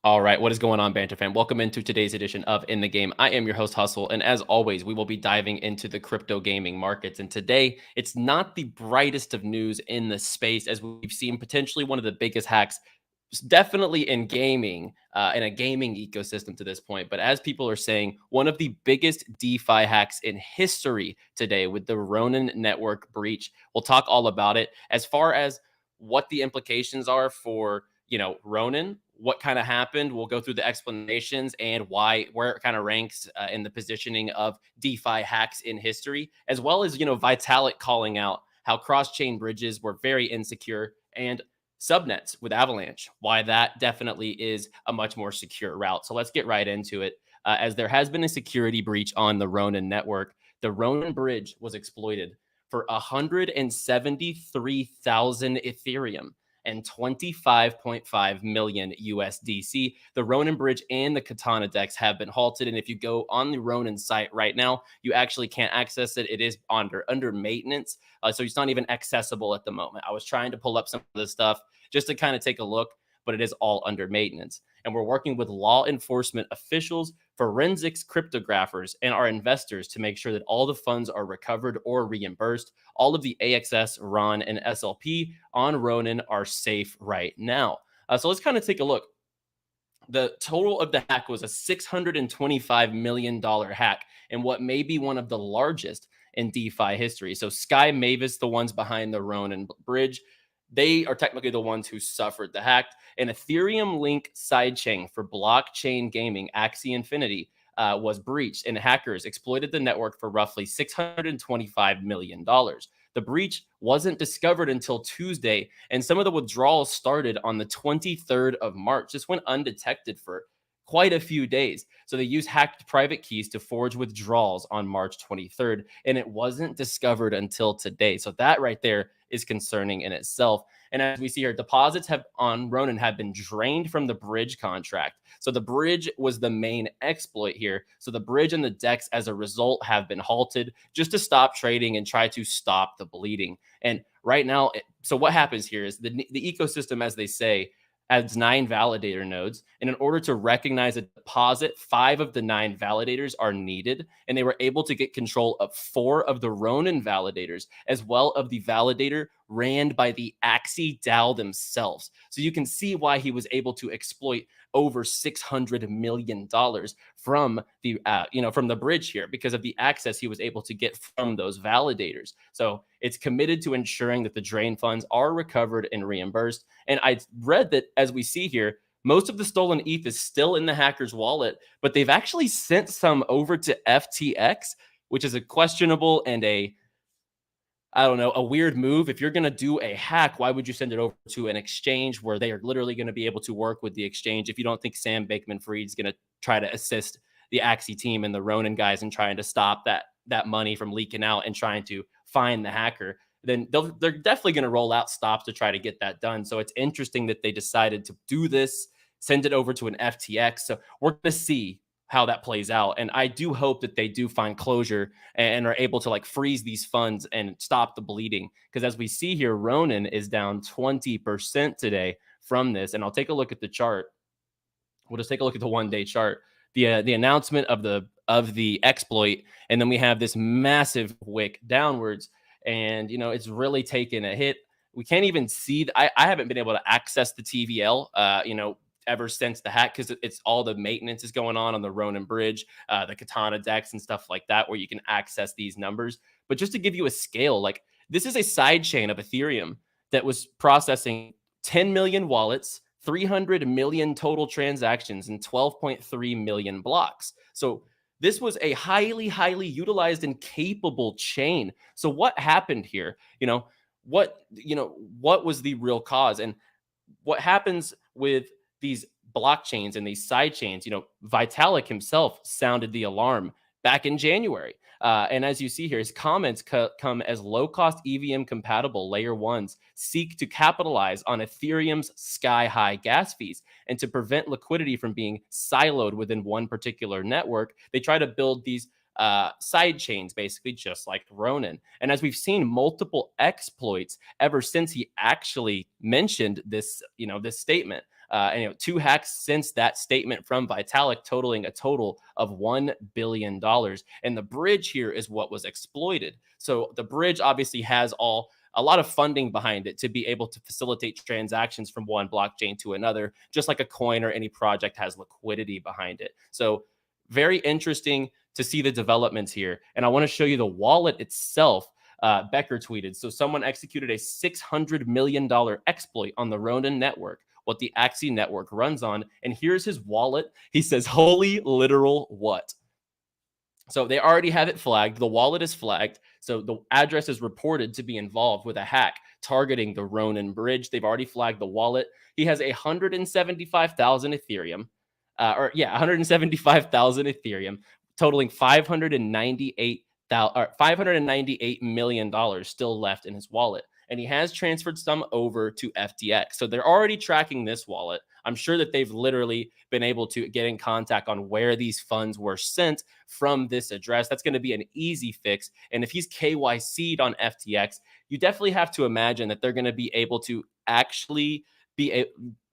All right, what is going on, Banter fan? Welcome into today's edition of In the Game. I am your host, Hustle, and as always, we will be diving into the crypto gaming markets. And today, it's not the brightest of news in the space, as we've seen potentially one of the biggest hacks, definitely in gaming, in a gaming ecosystem to this point. But as people are saying, one of the biggest DeFi hacks in history today with the Ronin network breach. We'll talk all about it. As far as what the implications are for Ronin, what kind of happened. We'll go through the explanations and where it kind of ranks in the positioning of DeFi hacks in history, as well as, Vitalik calling out how cross-chain bridges were very insecure and subnets with Avalanche, why that definitely is a much more secure route. So let's get right into it. As there has been a security breach on the Ronin network, the Ronin bridge was exploited for 173,000 Ethereum and 25.5 million USDC. The Ronin bridge and the Katana DEX have been halted. And if you go on the Ronin site right now, you actually can't access it. It is under maintenance. So it's not even accessible at the moment. I was trying to pull up some of the stuff just to kind of take a look, but it is all under maintenance. And we're working with law enforcement officials, forensics cryptographers, and our investors to make sure that all the funds are recovered or reimbursed. All of the AXS, RON, and SLP on Ronin are safe right now. So let's kind of take a look. The total of the hack was a $625 million hack, and what may be one of the largest in DeFi history. So Sky Mavis, the ones behind the Ronin bridge, they are technically the ones who suffered the hack. An Ethereum Link sidechain for blockchain gaming, Axie Infinity, was breached, and hackers exploited the network for roughly $625 million. The breach wasn't discovered until Tuesday, and some of the withdrawals started on the 23rd of March. This went undetected for quite a few days. So they used hacked private keys to forge withdrawals on March 23rd, and it wasn't discovered until today. So that right there is concerning in itself. And as we see here, deposits on Ronin have been drained from the bridge contract. So the bridge was the main exploit here. So the bridge and the DEX as a result have been halted just to stop trading and try to stop the bleeding. And right now, so what happens here is the ecosystem, as they say, adds 9 validator nodes. And in order to recognize a deposit, 5 of the 9 validators are needed. And they were able to get control of 4 of the Ronin validators, as well of the validator ran by the Axie DAO themselves. So you can see why he was able to exploit over $600 million from the bridge here, because of the access he was able to get from those validators. So it's committed to ensuring that the drain funds are recovered and reimbursed. And I read that, as we see here, most of the stolen ETH is still in the hacker's wallet, but they've actually sent some over to FTX, which is a questionable and a weird move. If you're going to do a hack, why would you send it over to an exchange where they are literally going to be able to work with the exchange? If you don't think Sam Bankman-Fried is going to try to assist the Axie team and the Ronin guys in trying to stop that money from leaking out and trying to find the hacker, then they're definitely going to roll out stops to try to get that done. So it's interesting that they decided to do this, send it over to an FTX. So we're going to see how that plays out. And I do hope that they do find closure and are able to freeze these funds and stop the bleeding. Because as we see here, Ronin is down 20% today from this. And I'll take a look at the chart. We'll just take a look at the one-day chart. The announcement of the exploit, and then we have this massive wick downwards. And, it's really taken a hit. We can't even see. I haven't been able to access the TVL, ever since the hack, because it's all the maintenance is going on the Ronin bridge, the Katana DEX and stuff like that, where you can access these numbers. But just to give you a scale, this is a side chain of Ethereum that was processing 10 million wallets, 300 million total transactions, and 12.3 million blocks. So this was a highly, highly utilized and capable chain. So what happened here? What was the real cause? And what happens with these blockchains and these side chains, Vitalik himself sounded the alarm back in January. And as you see here, his comments come as low-cost EVM compatible layer ones seek to capitalize on Ethereum's sky-high gas fees. And to prevent liquidity from being siloed within one particular network, they try to build these side chains, basically just like Ronin. And as we've seen multiple exploits ever since he actually mentioned this, this statement, And 2 hacks since that statement from Vitalik, totaling a total of $1 billion. And the bridge here is what was exploited. So the bridge obviously has a lot of funding behind it to be able to facilitate transactions from one blockchain to another, just like a coin or any project has liquidity behind it. So very interesting to see the developments here. And I want to show you the wallet itself. Becker tweeted, so someone executed a $600 million exploit on the Ronin network, what the Axie network runs on. And here's his wallet. He says, holy literal what? So they already have it flagged. The wallet is flagged. So the address is reported to be involved with a hack targeting the Ronin bridge. They've already flagged the wallet. He has 175,000 Ethereum, 175,000 Ethereum, totaling $598 million still left in his wallet. And he has transferred some over to FTX. So they're already tracking this wallet. I'm sure that they've literally been able to get in contact on where these funds were sent from this address. That's going to be an easy fix. And if he's KYC'd on FTX, you definitely have to imagine that they're going to be able to actually be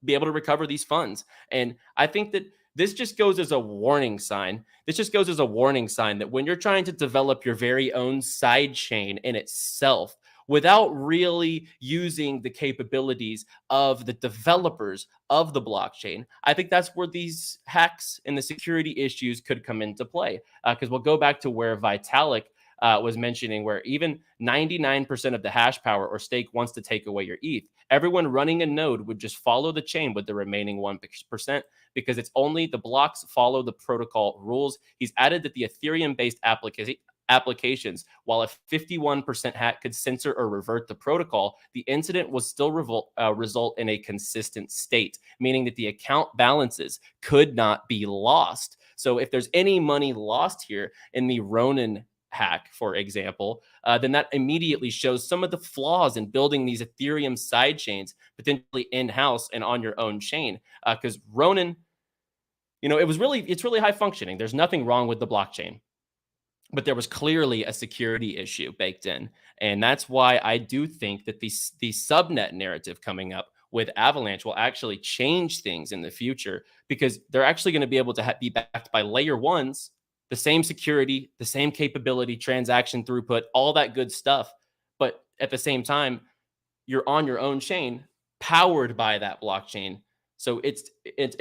able to recover these funds. And I think that this just goes as a warning sign. This just goes as a warning sign that when you're trying to develop your very own sidechain in itself, without really using the capabilities of the developers of the blockchain, I think that's where these hacks and the security issues could come into play. Because we'll go back to where Vitalik was mentioning, where even 99% of the hash power or stake wants to take away your ETH. Everyone running a node would just follow the chain with the remaining 1%, because it's only the blocks follow the protocol rules. He's added that the Ethereum-based applications, while a 51% hack could censor or revert the protocol, the incident will still result in a consistent state, meaning that the account balances could not be lost. So if there's any money lost here in the Ronin hack, for example, then that immediately shows some of the flaws in building these Ethereum sidechains potentially in-house and on your own chain. Because Ronin, it's really high functioning. There's nothing wrong with the blockchain, but there was clearly a security issue baked in. And that's why I do think that the subnet narrative coming up with Avalanche will actually change things in the future, because they're actually going to be able to be backed by layer ones, the same security, the same capability, transaction throughput, all that good stuff. But at the same time, you're on your own chain powered by that blockchain. So it's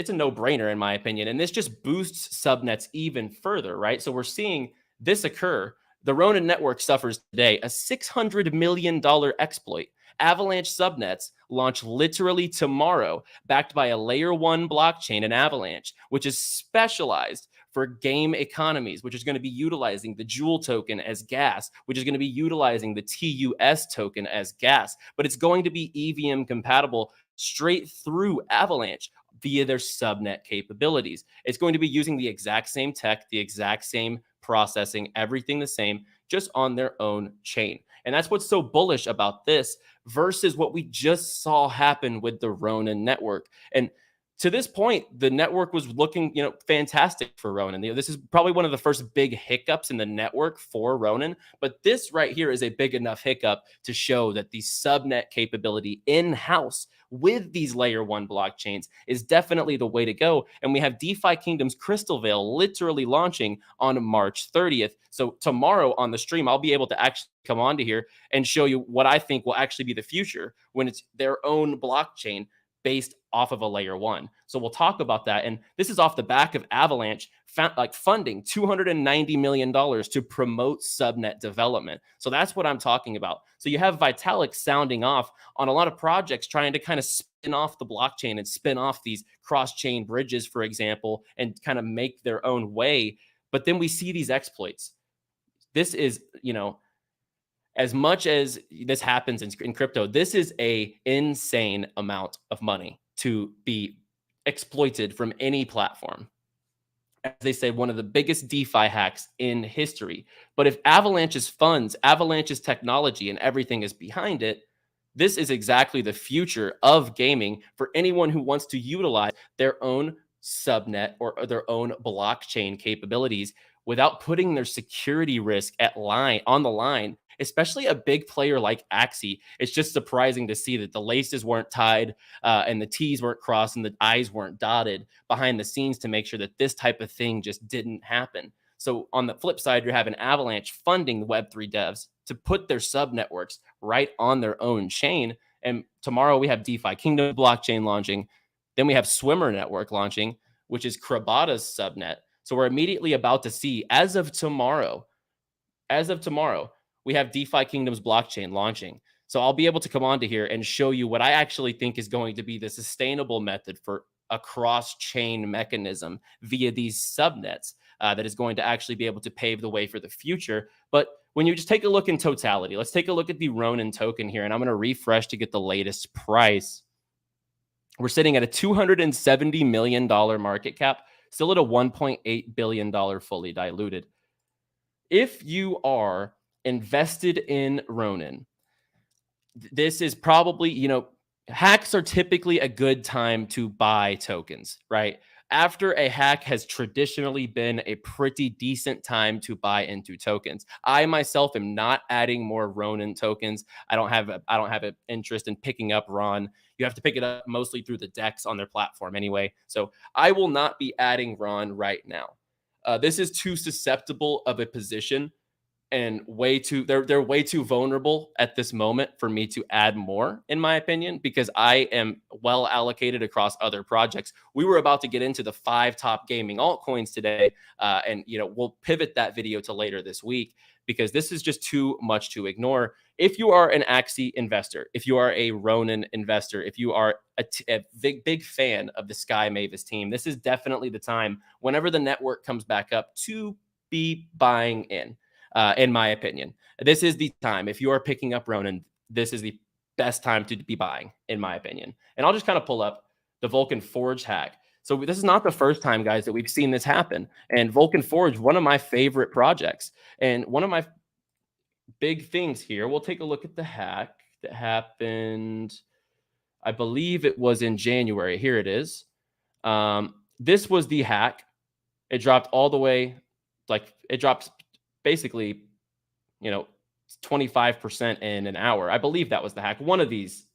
a no-brainer in my opinion. And this just boosts subnets even further, right? So we're seeing this occur. The Ronin network suffers today a $600 million exploit. Avalanche subnets launch literally tomorrow, backed by a layer one blockchain in Avalanche, which is specialized for game economies, which is going to be utilizing the Joule token as gas, which is going to be utilizing the TUS token as gas, but it's going to be EVM compatible straight through Avalanche via their subnet capabilities. It's going to be using the exact same tech, the exact same processing, everything the same, just on their own chain. And that's what's so bullish about this versus what we just saw happen with the Ronin network. And to this point, the network was looking, fantastic for Ronin. This is probably one of the first big hiccups in the network for Ronin, but this right here is a big enough hiccup to show that the subnet capability in-house with these layer one blockchains is definitely the way to go. And we have DeFi Kingdom's Crystal Veil literally launching on March 30th. So tomorrow on the stream, I'll be able to actually come onto here and show you what I think will actually be the future when it's their own blockchain based off of a layer one. So we'll talk about that. And this is off the back of Avalanche funding $290 million to promote subnet development. So that's what I'm talking about. So you have Vitalik sounding off on a lot of projects trying to kind of spin off the blockchain and spin off these cross-chain bridges, for example, and kind of make their own way. But then we see these exploits. This is, as much as this happens in crypto, this is an insane amount of money to be exploited from any platform. As they say, one of the biggest DeFi hacks in history. But if Avalanche's funds, Avalanche's technology, and everything is behind it, this is exactly the future of gaming for anyone who wants to utilize their own subnet or their own blockchain capabilities without putting their security risk on the line especially a big player like Axie. It's just surprising to see that the laces weren't tied and the T's weren't crossed and the I's weren't dotted behind the scenes to make sure that this type of thing just didn't happen. So on the flip side, you're having Avalanche funding the Web3 devs to put their sub networks right on their own chain. And tomorrow we have DeFi Kingdom blockchain launching. Then we have Swimmer Network launching, which is Krabata's subnet. So we're immediately about to see, as of tomorrow, we have DeFi Kingdom's blockchain launching. So I'll be able to come on to here and show you what I actually think is going to be the sustainable method for a cross-chain mechanism via these subnets that is going to actually be able to pave the way for the future. But when you just take a look in totality, let's take a look at the Ronin token here, and I'm going to refresh to get the latest price. We're sitting at a $270 million market cap, still at a $1.8 billion fully diluted. If you are invested in Ronin, this is probably, hacks are typically a good time to buy tokens, right? After a hack has traditionally been a pretty decent time to buy into tokens. I myself am not adding more Ronin tokens. I don't have an interest in picking up Ron. You have to pick it up mostly through the DEX on their platform anyway. So I will not be adding Ron right now. This is too susceptible of a position and they're way too vulnerable at this moment for me to add more, in my opinion, because I am well allocated across other projects. We were about to get into the 5 top gaming altcoins today, and we'll pivot that video to later this week because this is just too much to ignore. If you are an Axie investor, if you are a Ronin investor, if you are a big fan of the Sky Mavis team, this is definitely the time whenever the network comes back up to be buying in my opinion. This is the time. If you are picking up Ronin, this is the best time to be buying, in my opinion. And I'll just kind of pull up the Vulcan Forge hack. So this is not the first time, guys, that we've seen this happen. And Vulcan Forge, one of my favorite projects. And one of my big things here, we'll take a look at the hack that happened, I believe it was in January. Here it is. This was the hack. It dropped all the way, it dropped basically, 25% in an hour. I believe that was the hack. One of these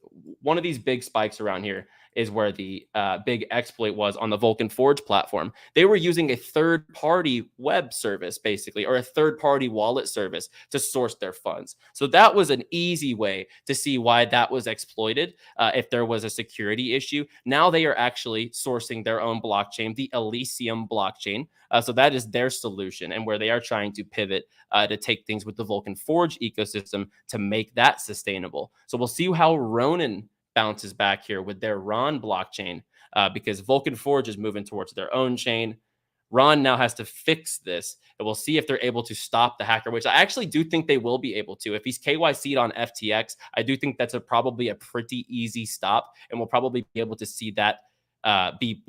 big spikes around here is where the big exploit was on the Vulcan Forge platform. They were using a third-party web service, basically, or a third-party wallet service to source their funds. So that was an easy way to see why that was exploited if there was a security issue. Now they are actually sourcing their own blockchain, the Elysium blockchain. So that is their solution, and where they are trying to pivot to take things with the Vulcan Forge ecosystem to make that sustainable. So we'll see how Ronin bounces back here with their Ron blockchain because Vulcan Forge is moving towards their own chain. Ron now has to fix this, and we'll see if they're able to stop the hacker, which I actually do think they will be able to. If he's KYC'd on FTX, I do think that's probably a pretty easy stop, and we'll probably be able to see that be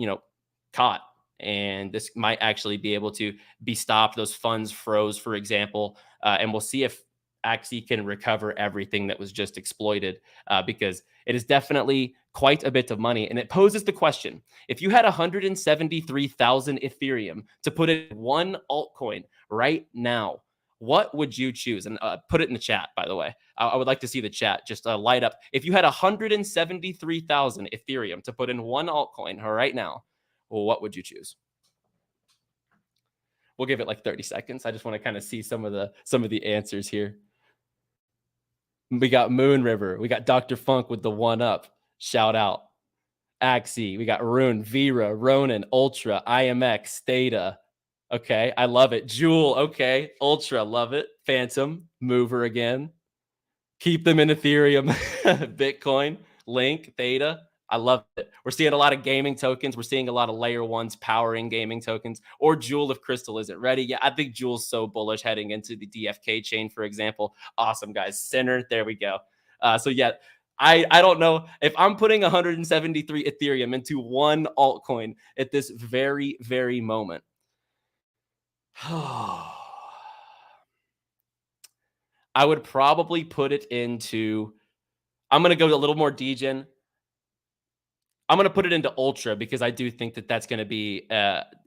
caught. And this might actually be able to be stopped. Those funds froze, for example, and we'll see if Axie can recover everything that was just exploited because it is definitely quite a bit of money. And it poses the question, if you had 173,000 Ethereum to put in one altcoin right now, what would you choose? And put it in the chat, by the way. I would like to see the chat just light up. If you had 173,000 Ethereum to put in one altcoin right now, well, what would you choose? We'll give it like 30 seconds. I just want to kind of see some of the answers here. We got Moon River. We got Dr. Funk with the 1-up. Shout out. Axie. We got Rune, Vera, Ronin, Ultra, IMX, Theta. Okay, I love it. Jewel. Okay, Ultra. Love it. Phantom. Mover again. Keep them in Ethereum. Bitcoin. Link. Theta. I love it. We're seeing a lot of gaming tokens. We're seeing a lot of layer ones powering gaming tokens. Or Jewel if Crystal isn't ready. Yeah, I think Jewel's so bullish heading into the DFK chain, for example. Awesome, guys. Center. There we go. So yeah, I don't know if I'm putting 173 Ethereum into one altcoin at this very, very moment. I would probably put it into, I'm going to go a little more degen. I'm going to put it into Ultra because I do think that that's going to be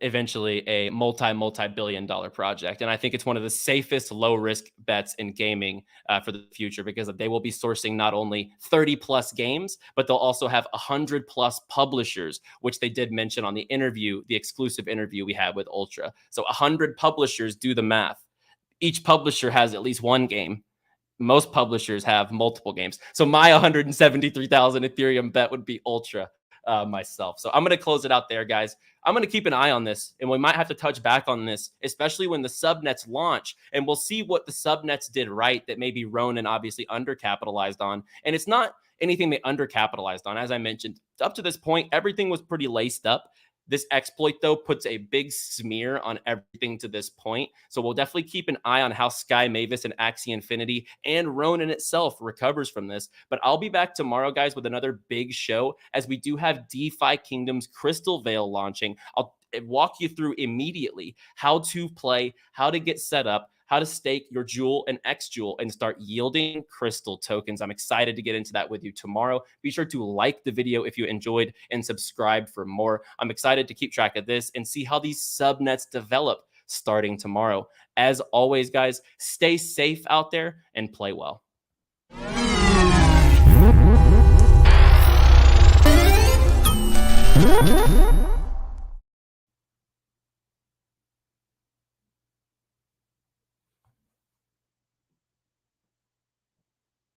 eventually a multi-billion dollar project. And I think it's one of the safest low risk bets in gaming for the future, because they will be sourcing not only 30 plus games, but they'll also have 100 plus publishers, which they did mention on the interview, the exclusive interview we had with Ultra. So 100 publishers, do the math. Each publisher has at least one game. Most publishers have multiple games. So my 173,000 Ethereum bet would be Ultra myself. So I'm going to close it out there, guys. I'm going to keep an eye on this, and we might have to touch back on this, especially when the subnets launch, and we'll see what the subnets did right that maybe Ronin obviously undercapitalized on. And it's not anything they undercapitalized on. As I mentioned, up to this point, everything was pretty laced up. This exploit, though, puts a big smear on everything to this point. So we'll definitely keep an eye on how Sky Mavis and Axie Infinity and Ronin itself recovers from this. But I'll be back tomorrow, guys, with another big show, as we do have DeFi Kingdom's Crystal Veil launching. I'll walk you through immediately how to play, how to get set up, how to stake your Jewel and X Jewel and start yielding crystal tokens. I'm excited to get into that with you tomorrow. Be sure to like the video if you enjoyed and subscribe for more. I'm excited to keep track of this and see how these subnets develop starting tomorrow. As always, guys, stay safe out there and play well.